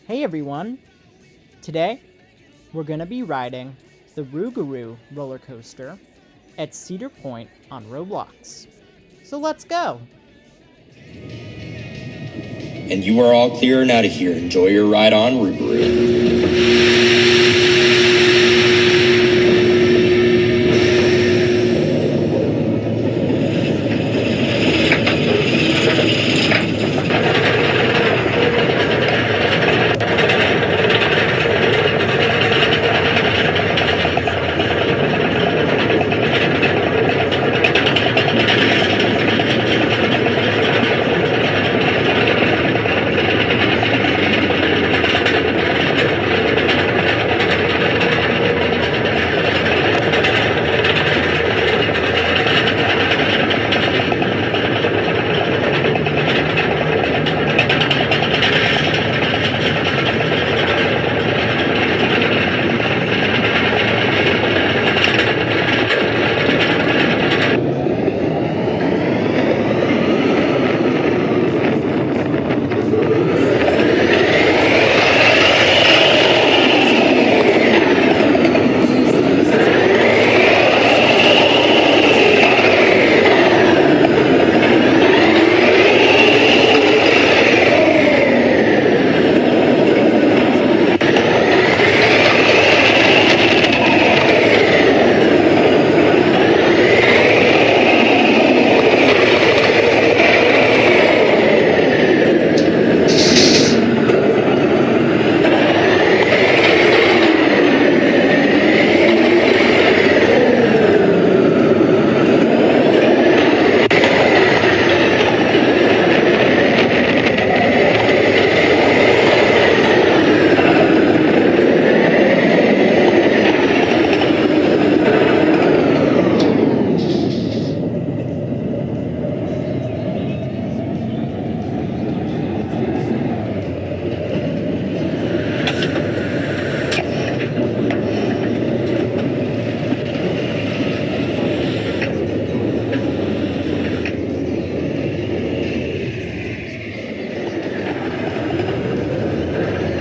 Hey everyone! Today, we're going to be riding the Rougarou roller coaster at Cedar Point on Roblox. So let's go! And you are all clear and out of here. Enjoy your ride on Rougarou.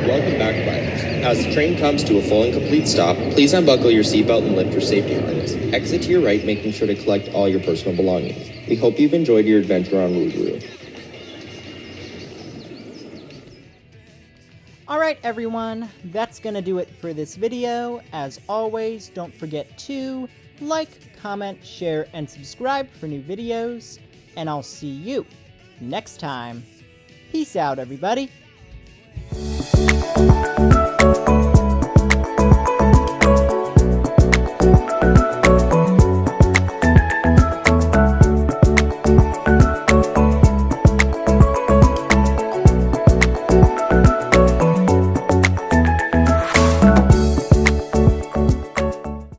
Welcome back, riders. As the train comes to a full and complete stop, please unbuckle your seatbelt and lift your safety harness. Exit to your right, making sure to collect all your personal belongings. We hope you've enjoyed your adventure on Rougarou. Alright everyone, that's gonna do it for this video. As always, don't forget to like, comment, share, and subscribe for new videos. And I'll see you next time. Peace out, everybody!